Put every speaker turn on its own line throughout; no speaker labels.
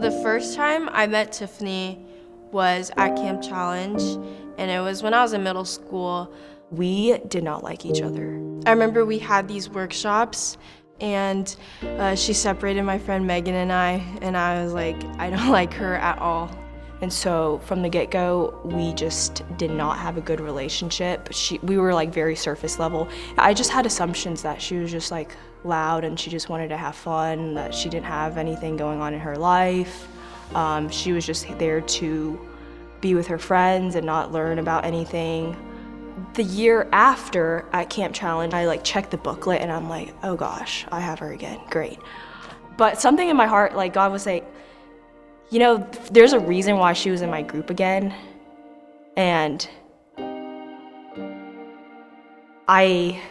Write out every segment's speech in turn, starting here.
The first time I met Tiffany was at Camp Challenge, and it was when I was in middle school.
We did not like each other.
I remember we had these workshops, and she separated my friend Megan and I was like, I don't like her at all.
And so from the get-go, we just did not have a good relationship. We were like very surface level. I just had assumptions that she was just like loud and she just wanted to have fun, that she didn't have anything going on in her life. She was just there to be with her friends and not learn about anything. The year after at Camp Challenge, I like checked the booklet and I'm like, oh gosh, I have her again, great. But something in my heart, like God was like, you know, there's a reason why she was in my group again. And I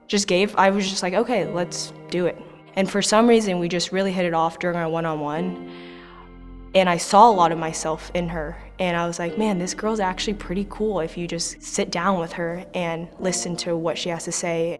was just like, okay, let's do it. And for some reason, we just really hit it off during our one-on-one. And I saw a lot of myself in her. And I was like, man, this girl's actually pretty cool if you just sit down with her and listen to what she has to say.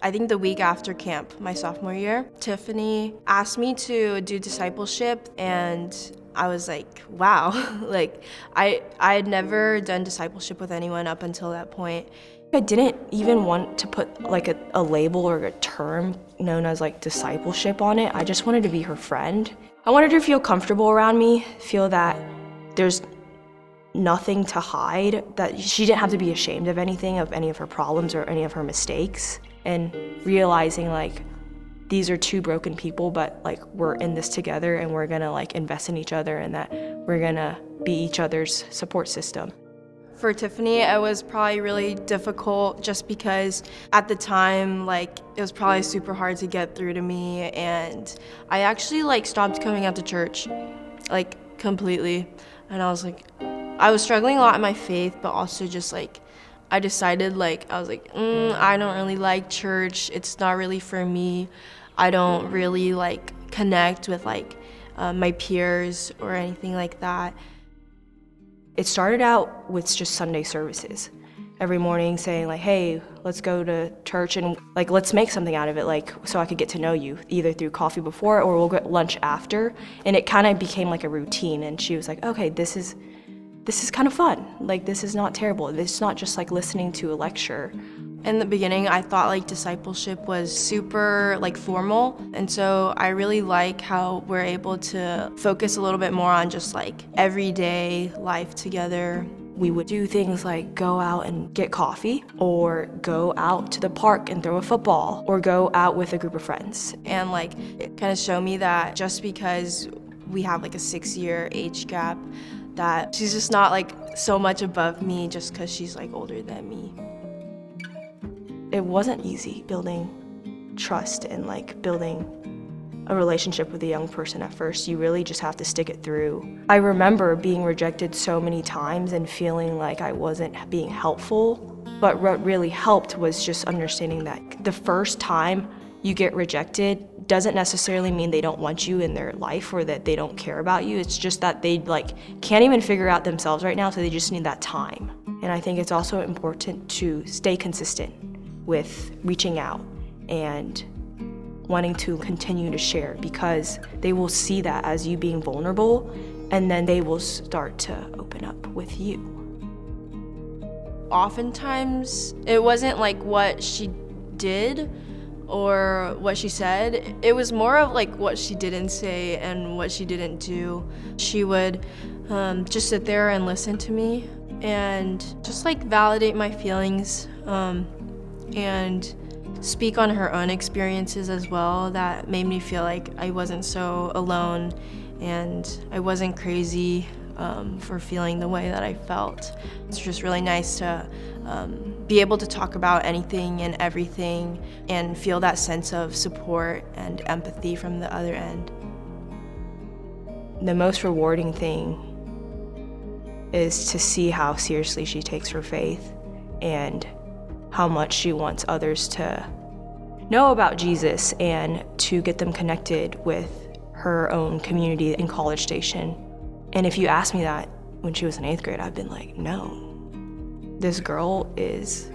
I think the week after camp, my sophomore year, Tiffany asked me to do discipleship, and I was like, wow. Like, I had never done discipleship with anyone up until that point.
I didn't even want to put like a label or a term known as like discipleship on it. I just wanted to be her friend. I wanted her to feel comfortable around me, feel that there's nothing to hide, that she didn't have to be ashamed of anything, of any of her problems or any of her mistakes. And realizing like these are two broken people, but like we're in this together and we're gonna like invest in each other and that we're gonna be each other's support system.
For Tiffany, it was probably really difficult just because at the time, like, it was probably super hard to get through to me, and I actually like stopped coming out to church, like completely. And I was like, I was struggling a lot in my faith, but also just like, I decided like, I was like, I don't really like church. It's not really for me. I don't really like connect with like my peers or anything like that.
It started out with just Sunday services. Every morning saying like, hey, let's go to church and like, let's make something out of it, like, so I could get to know you, either through coffee before or we'll get lunch after. And it kind of became like a routine. And she was like, okay, this is kind of fun. Like, this is not terrible. It's not just like listening to a lecture.
In the beginning, I thought like discipleship was super like formal. And so I really like how we're able to focus a little bit more on just like everyday life together.
We would do things like go out and get coffee, or go out to the park and throw a football, or go out with a group of friends.
And like, it kind of showed me that just because we have like a 6-year age gap, that she's just not like so much above me just because she's like older than me.
It wasn't easy building trust and like building a relationship with a young person at first. You really just have to stick it through. I remember being rejected so many times and feeling like I wasn't being helpful, but what really helped was just understanding that the first time you get rejected doesn't necessarily mean they don't want you in their life or that they don't care about you. It's just that they like can't even figure out themselves right now, so they just need that time. And I think it's also important to stay consistent with reaching out and wanting to continue to share, because they will see that as you being vulnerable, and then they will start to open up with you.
Oftentimes, it wasn't like what she did or what she said. It was more of like what she didn't say and what she didn't do. She would just sit there and listen to me and just like validate my feelings and speak on her own experiences as well. That made me feel like I wasn't so alone and I wasn't crazy for feeling the way that I felt. It's just really nice to be able to talk about anything and everything and feel that sense of support and empathy from the other end.
The most rewarding thing is to see how seriously she takes her faith and how much she wants others to know about Jesus and to get them connected with her own community in College Station. And if you asked me that when she was in 8th grade, I've been like, no, this girl is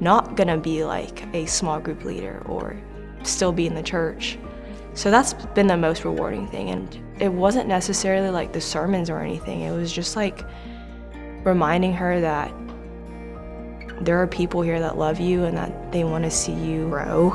not gonna be like a small group leader or still be in the church. So that's been the most rewarding thing. And it wasn't necessarily like the sermons or anything. It was just like reminding her that there are people here that love you and that they want to see you grow.